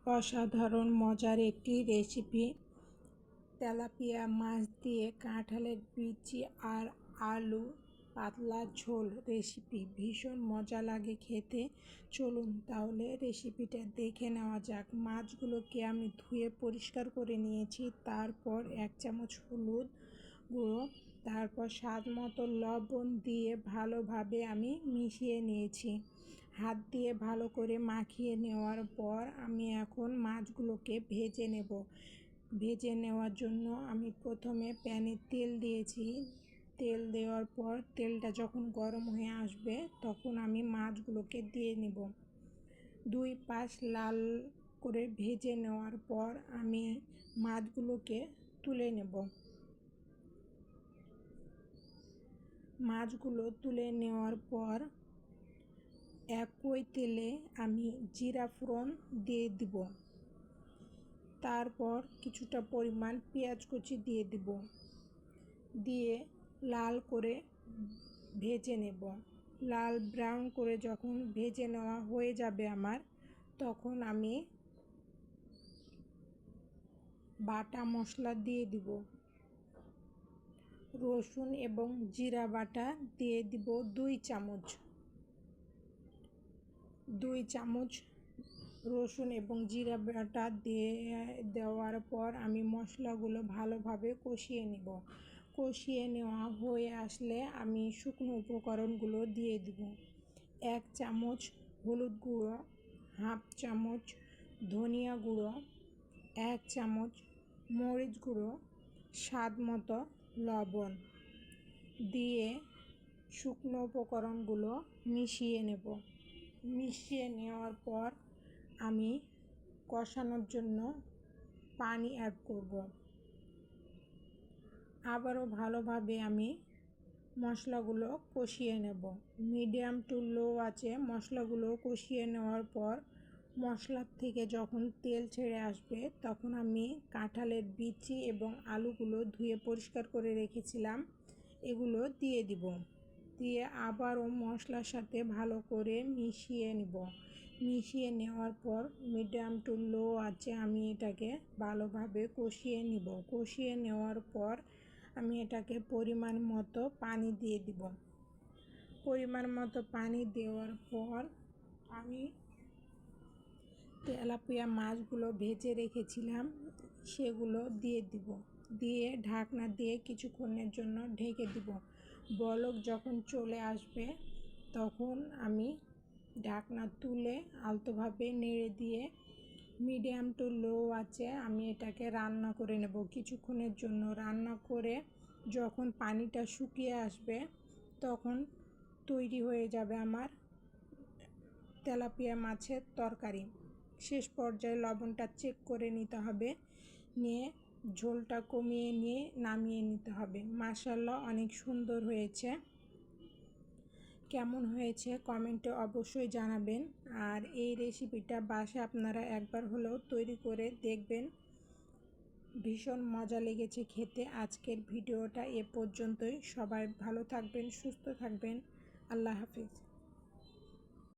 অসাধারণ মজার একটি রেসিপি তেলাপিয়া মাছ দিয়ে কাঁঠালের বিচি আর আলু পাতলা ঝোল রেসিপি ভীষণ মজা লাগে খেতে। চলুন তাহলে রেসিপিটা দেখে নেওয়া যাক। মাছগুলোকে আমি ধুয়ে পরিষ্কার করে নিয়েছি। তারপর 1 চামচ হলুদ গুঁড়ো, তারপর স্বাদ মতো লবণ দিয়ে ভালোভাবে আমি মিশিয়ে নিয়েছি। হাত দিয়ে ভালো করে মাখিয়ে নেওয়ার পর আমি এখন মাছগুলোকে ভেজে নেব। ভেজে নেওয়ার জন্য আমি প্রথমে প্যানে তেল দিয়েছি। তেল দেওয়ার পর তেলটা যখন গরম হয়ে আসবে তখন আমি মাছগুলোকে দিয়ে নেব। 2 পাশ লাল করে ভেজে নেওয়ার পর আমি মাছগুলোকে তুলে নেব। মাছগুলো তুলে নেওয়ার পর একই তেলে আমি জিরা ফোড়ন দিয়ে দিব। তারপর কিছুটা পরিমাণ পেঁয়াজ কুচি দিয়ে দিব, দিয়ে লাল করে ভেজে নেব। লাল ব্রাউন করে যখন ভেজে নেওয়া হয়ে যাবে আমার, তখন আমি বাটা মশলা দিয়ে দিব। রসুন এবং জিরা বাটা দিয়ে দিব 2 চামচ। 2 চামচ রসুন এবং জিরা বাটা দেওয়ার পর আমি মশলাগুলো ভালোভাবে কষিয়ে নেব। কষিয়ে নেওয়া হয়ে আসলে আমি শুকনো উপকরণগুলো দিয়ে দিব। 1 চামচ হলুদ গুঁড়ো, 1/2 চামচ ধনিয়া গুঁড়ো, 1 চামচ মরিচ গুঁড়ো, স্বাদ মতো লবণ দিয়ে শুকনো উপকরণগুলো মিশিয়ে নেব। মিশিয়ে নেওয়ার পর আমি কষানোর জন্য পানি অ্যাড করব। আবারও ভালোভাবে আমি মশলাগুলো কষিয়ে নেব। মিডিয়াম টু লো আঁচে মশলাগুলো কষিয়ে নেওয়ার পর মশলার থেকে যখন তেল ছেড়ে আসবে তখন আমি কাঁঠালের বিচি এবং আলুগুলো ধুয়ে পরিষ্কার করে রেখেছিলাম, এগুলো দিয়ে দিব। দিয়ে আবারও মশলার সাথে ভালো করে মিশিয়ে নেব। মিশিয়ে নেওয়ার পর মিডিয়াম টু লো আঁচে আমি এটাকে ভালোভাবে কষিয়ে নিব। কষিয়ে নেওয়ার পর আমি এটাকে পরিমাণ মতো পানি দিয়ে দিব। পরিমাণ মতো পানি দেওয়ার পর আমি তেলাপিয়া মাছগুলো ভেজে রেখেছিলাম সেগুলো দিয়ে দিব। দিয়ে ঢাকনা দিয়ে কিছুক্ষণের জন্য ঢেকে দিব। বলক যখন চলে আসবে তখন আমি ঢাকনা তুলে আলতোভাবে নেড়ে দিয়ে মিডিয়াম টু লো আঁচে আমি এটাকে রান্না করে নেব। কিছুক্ষণের জন্য রান্না করে যখন পানিটা শুকিয়ে আসবে তখন তৈরি হয়ে যাবে আমার তেলাপিয়া মাছের তরকারি। শেষ পর্যায়ে লবণটা চেক করে নিতে হবে, নিয়ে ঝোলটা কমিয়ে নিয়ে নামিয়ে নিতে হবে। মাশাআল্লাহ, অনেক সুন্দর হয়েছে। কেমন হয়েছে কমেন্টে অবশ্যই জানাবেন। আর এই রেসিপিটা বাসায় আপনারা একবার হলেও তৈরি করে দেখবেন, ভীষণ মজা লেগেছে খেতে। আজকের ভিডিওটা এ পর্যন্তই। সবাই ভালো থাকবেন, সুস্থ থাকবেন। আল্লাহ হাফিজ।